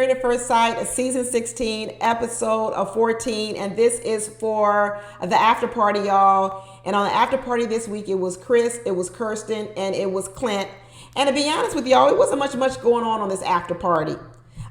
Married at First Sight, season 16, episode of 14. And this is for the after party, y'all. And on the after party this week, it was Chris, it was Kirsten, and it was Clint. And to be honest with y'all, it wasn't much going on this after party.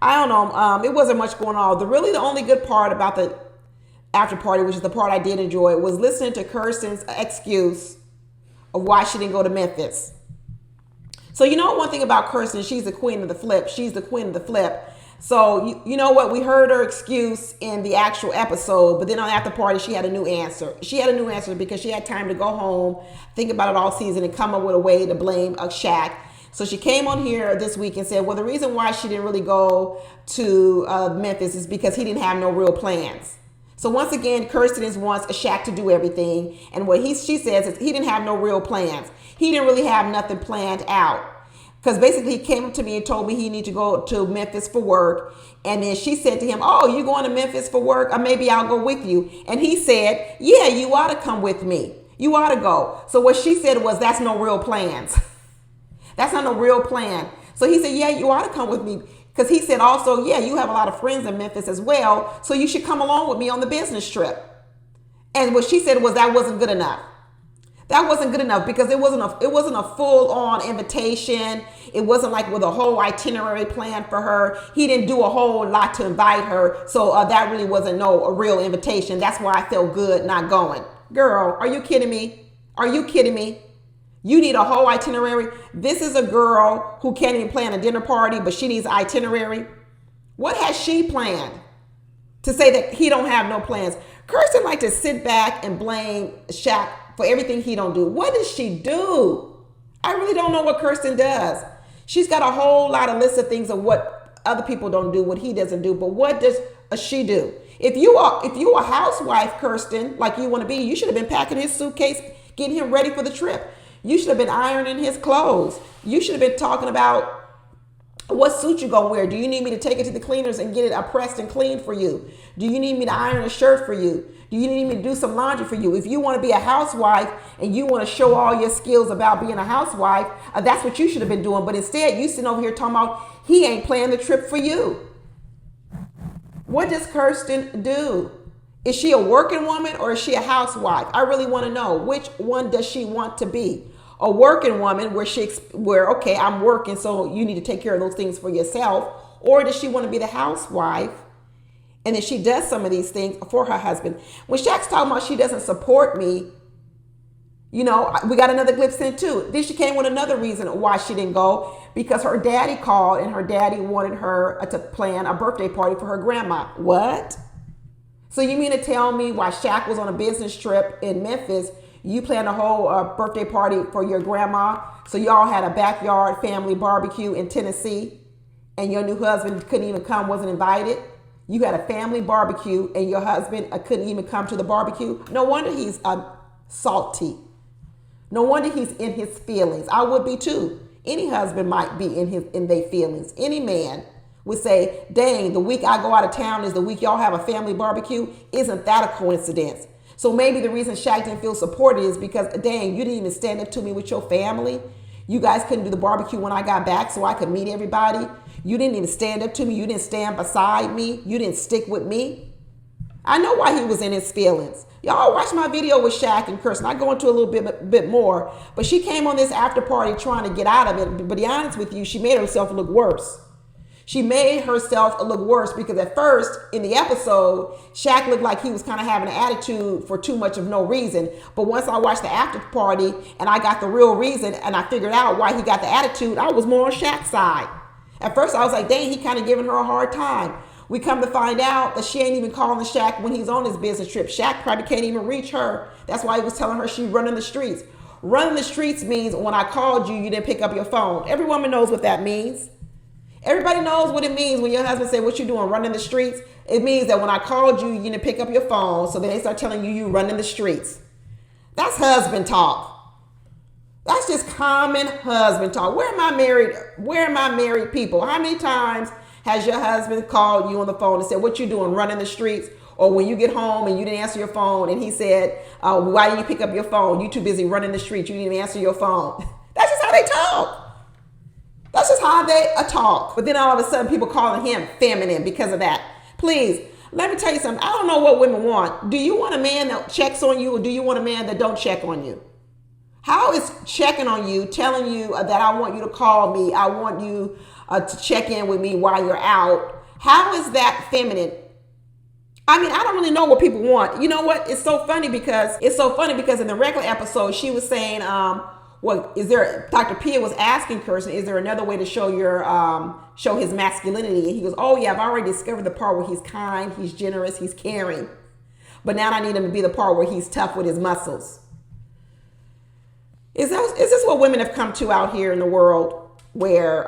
I don't know. It wasn't much going on. The only good part about the after party, which is the part I did enjoy, was listening to Kirsten's excuse of why she didn't go to Memphis. So you know one thing about Kirsten, she's the queen of the flip. She's the queen of the flip. So you know what? We heard her excuse in the actual episode, but then on the after party, she had a new answer. She had a new answer because she had time to go home, think about it all season, and come up with a way to blame Shaq. So she came on here this week and said, well, the reason why she didn't really go to Memphis is because he didn't have no real plans. So once again, Kirsten wants Shaq to do everything. And what she says is he didn't have no real plans. He didn't really have nothing planned out. Because basically he came up to me and told me he needed to go to Memphis for work. And then she said to him, oh, you going to Memphis for work? Or maybe I'll go with you. And he said, yeah, you ought to come with me. You ought to go. So what she said was, that's no real plans. That's not a real plan. So he said, yeah, you ought to come with me. Because he said also, yeah, you have a lot of friends in Memphis as well. So you should come along with me on the business trip. And what she said was that wasn't good enough. That wasn't good enough because it wasn't a full-on invitation. It wasn't like with a whole itinerary plan for her. He didn't do a whole lot to invite her. So that really wasn't a real invitation. That's why I felt good not going. Girl, are you kidding me? Are you kidding me? You need a whole itinerary. This is a girl who can't even plan a dinner party, but she needs an itinerary. What has she planned to say that he don't have no plans? Kirsten like to sit back and blame Shaq for everything he don't do. What does she do? I really don't know what Kirsten does. She's got a whole lot of list of things of what other people don't do, what he doesn't do. But what does she do? If you are a housewife, Kirsten, like you want to be, you should have been packing his suitcase, getting him ready for the trip. You should have been ironing his clothes. You should have been talking about what suit you gonna wear. Do you need me to take it to the cleaners and get it pressed and cleaned for you? Do you need me to iron a shirt for you? Do you need me to do some laundry for you? If you want to be a housewife and you want to show all your skills about being a housewife, that's what you should have been doing. But instead, you sitting over here talking about he ain't planning the trip for you. What does Kirsten do? Is she a working woman or is she a housewife? I really want to know, which one does she want to be? A working woman where okay, I'm working, so you need to take care of those things for yourself. Or does she want to be the housewife and then she does some of these things for her husband? When Shaq's talking about she doesn't support me, we got another glimpse in too. Then she came with another reason why she didn't go, because her daddy called and her daddy wanted her to plan a birthday party for her grandma. What? So you mean to tell me while Shaq was on a business trip in Memphis, you planned a whole birthday party for your grandma? So y'all had a backyard family barbecue in Tennessee and your new husband couldn't even come, wasn't invited? You had a family barbecue and your husband couldn't even come to the barbecue? No wonder he's salty. No wonder he's in his feelings. I would be too. Any husband might be in their feelings. Any man would say, dang, the week I go out of town is the week y'all have a family barbecue. Isn't that a coincidence? So maybe the reason Shaq didn't feel supported is because, dang, you didn't even stand up to me with your family. You guys couldn't do the barbecue when I got back so I could meet everybody. You didn't even stand up to me. You didn't stand beside me. You didn't stick with me. I know why he was in his feelings. Y'all watch my video with Shaq and Kirsten. I go into a little bit more, but she came on this after party trying to get out of it. But to be honest with you, she made herself look worse. She made herself look worse because at first in the episode, Shaq looked like he was kind of having an attitude for too much of no reason. But once I watched the after party and I got the real reason and I figured out why he got the attitude, I was more on Shaq's side. At first I was like, dang, he kind of giving her a hard time. We come to find out that she ain't even calling Shaq when he's on his business trip. Shaq probably can't even reach her. That's why he was telling her she's running the streets. Running the streets means when I called you, you didn't pick up your phone. Every woman knows what that means. Everybody knows what it means when your husband say, what you doing, running the streets? It means that when I called you, you didn't pick up your phone. So then they start telling you running the streets. That's husband talk. That's just common husband talk. Where are my married people? How many times has your husband called you on the phone and said, what you doing, running the streets? Or when you get home and you didn't answer your phone and he said, why didn't you pick up your phone? You too busy running the streets. You didn't even answer your phone. That's just how they talk. That's just how they talk. But then all of a sudden people calling him feminine because of that. Please, let me tell you something. I don't know what women want. Do you want a man that checks on you, or do you want a man that don't check on you? How is checking on you, telling you that I want you to call me, I want you to check in with me while you're out? How is that feminine? I mean, I don't really know what people want. You know what? It's so funny because in the regular episode, she was saying, well, is there, Dr. Pia was asking Kirsten, is there another way to show show his masculinity? And he goes, oh yeah, I've already discovered the part where he's kind, he's generous, he's caring. But now I need him to be the part where he's tough with his muscles. Is this what women have come to out here in the world, where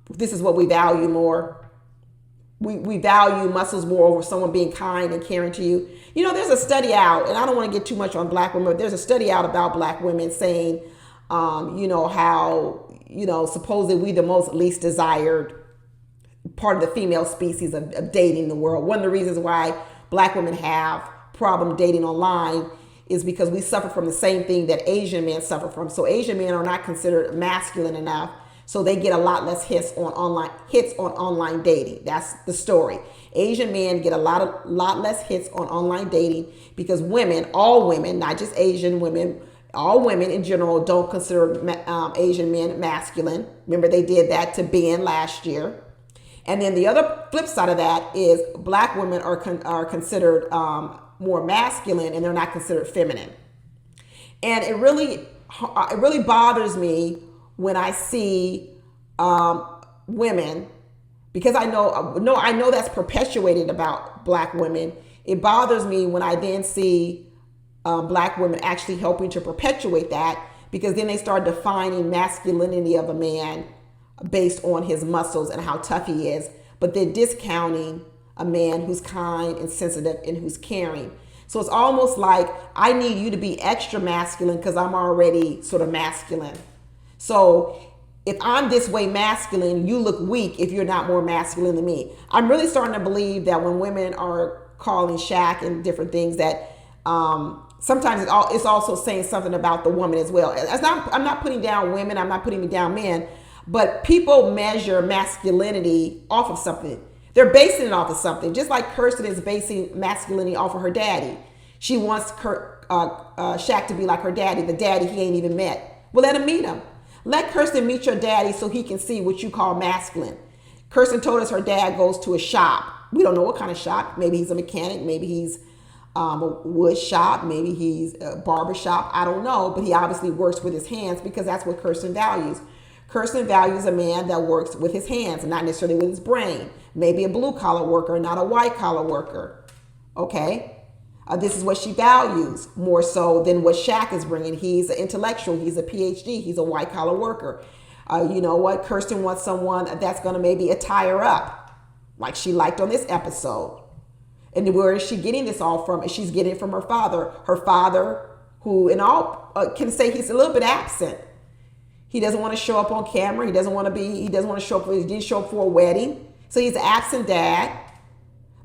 this is what we value more? We value muscles more over someone being kind and caring to you. You know, there's a study out, and I don't want to get too much on black women, but there's a study out about black women saying, how, supposedly we the most least desired part of the female species of dating in the world. One of the reasons why black women have problem dating online is because we suffer from the same thing that Asian men suffer from. So Asian men are not considered masculine enough. So they get a lot less hits on online dating. That's the story. Asian men get a lot less hits on online dating because women, all women, not just Asian women, all women in general don't consider Asian men masculine. Remember, they did that to Ben last year. And then the other flip side of that is black women are considered more masculine, and they're not considered feminine. And it really bothers me when I see women, because I know that's perpetuated about black women. It bothers me when I then see black women actually helping to perpetuate that, because then they start defining masculinity of a man based on his muscles and how tough he is, but then discounting a man who's kind and sensitive and who's caring. So it's almost like I need you to be extra masculine because I'm already sort of masculine. So if I'm this way masculine, you look weak if you're not more masculine than me. I'm really starting to believe that when women are calling Shaq and different things, that sometimes it's also saying something about the woman as well. I'm not putting down women. I'm not putting down men. But people measure masculinity off of something. They're basing it off of something. Just like Kirsten is basing masculinity off of her daddy. She wants Shaq to be like her daddy, the daddy he ain't even met. Well, let him meet him. Let Kirsten meet your daddy so he can see what you call masculine. Kirsten told us her dad goes to a shop. We don't know what kind of shop. Maybe he's a mechanic. Maybe he's a wood shop. Maybe he's a barber shop. I don't know. But he obviously works with his hands because that's what Kirsten values. Kirsten values a man that works with his hands, not necessarily with his brain. Maybe a blue-collar worker, not a white-collar worker. Okay? This is what she values more so than what Shaq is bringing. He's an intellectual. He's a PhD. He's a white-collar worker. You know what? Kirsten wants someone that's going to maybe attire her up, like she liked on this episode. And where is she getting this all from? She's getting it from her father. Her father, who in all can say he's a little bit absent. He doesn't want to show up on camera. He doesn't want to show up. He didn't show up for a wedding. So he's an absent dad.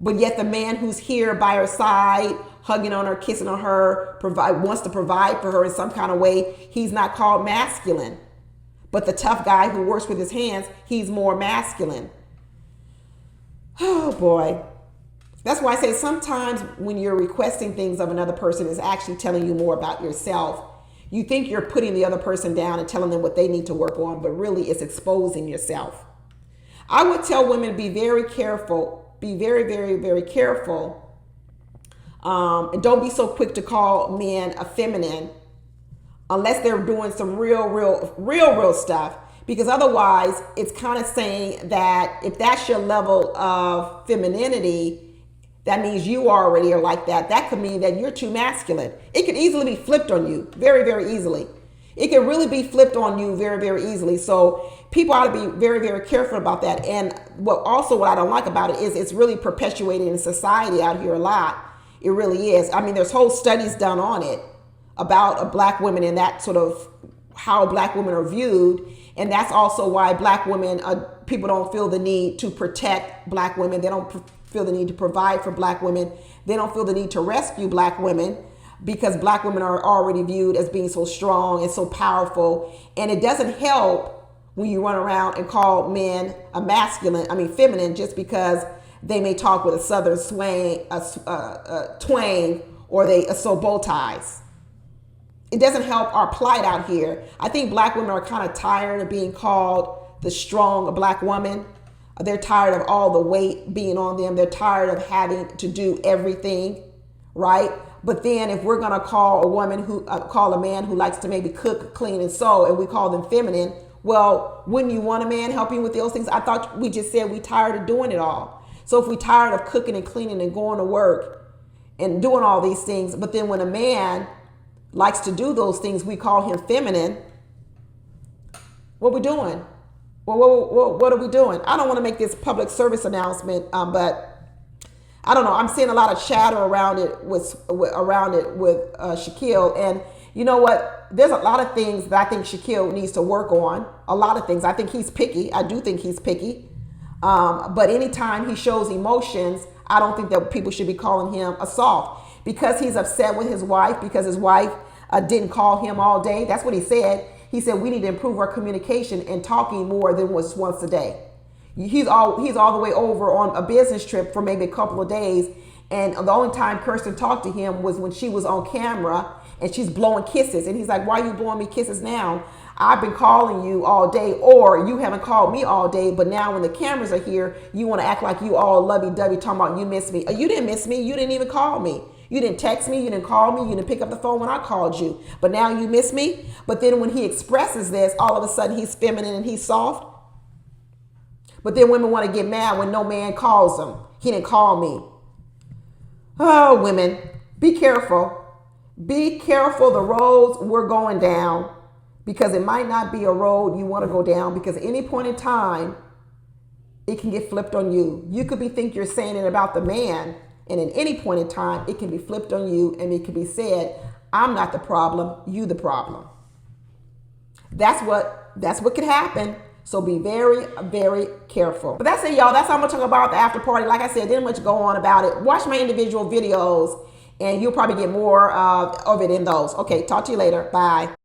But yet the man who's here by her side, hugging on her, kissing on her, wants to provide for her in some kind of way, he's not called masculine. But the tough guy who works with his hands, he's more masculine. Oh boy. That's why I say sometimes when you're requesting things of another person, it's actually telling you more about yourself. You think you're putting the other person down and telling them what they need to work on, but really it's exposing yourself. I would tell women to be very careful, be very, very, very careful. And don't be so quick to call men effeminate unless they're doing some real stuff. Because otherwise it's kind of saying that if that's your level of femininity, that means you already are like that. That could mean that you're too masculine. It could easily be flipped on you very, very easily. It can really be flipped on you very, very easily. So people ought to be very, very careful about that. And what I don't like about it is it's really perpetuated in society out here a lot. It really is. I mean, there's whole studies done on it about black women and that sort of how black women are viewed. And that's also why black women, people don't feel the need to protect black women. They don't feel the need to provide for black women. They don't feel the need to rescue black women because black women are already viewed as being so strong and so powerful. And it doesn't help when you run around and call men feminine, just because they may talk with a southern twang, or they sew bow ties. It doesn't help our plight out here. I think black women are kind of tired of being called the strong black woman. They're tired of all the weight being on them. They're tired of having to do everything, right? But then if we're gonna call a man who likes to maybe cook, clean, and sew, and we call them feminine, well, wouldn't you want a man helping with those things? I thought we just said we tired of doing it all. So if we tired of cooking and cleaning and going to work and doing all these things, but then when a man likes to do those things, we call him feminine, what we doing? Well, what are we doing? I don't want to make this public service announcement, but I don't know. I'm seeing a lot of chatter around it with Shaquille, and you know what? There's a lot of things that I think Shaquille needs to work on. A lot of things. I think he's picky. I do think he's picky. But anytime he shows emotions, I don't think that people should be calling him a soft, because he's upset with his wife because his wife didn't call him all day. That's what he said. He said we need to improve our communication and talking more than once a day. He's all the way over on a business trip for maybe a couple of days, and the only time Kirsten talked to him was when she was on camera and she's blowing kisses, and he's like, "Why are you blowing me kisses now? I've been calling you all day, or you haven't called me all day, but now when the cameras are here, you want to act like you all lovey-dovey talking about you miss me." You didn't miss me. You didn't even call me. You didn't text me. You didn't call me. You didn't pick up the phone when I called you. But now you miss me. But then when he expresses this, all of a sudden he's feminine and he's soft. But then women want to get mad when no man calls them. He didn't call me. Oh, women, be careful. Be careful the roads we're going down, because it might not be a road you want to go down, because at any point in time, it can get flipped on you. You could think you're saying it about the man, and at any point in time, it can be flipped on you, and it can be said, "I'm not the problem, you the problem." That's what could happen. So be very, very careful. But that's it, y'all. That's how I'm gonna talk about the after party. Like I said, didn't much go on about it. Watch my individual videos, and you'll probably get more of it in those. Okay, talk to you later. Bye.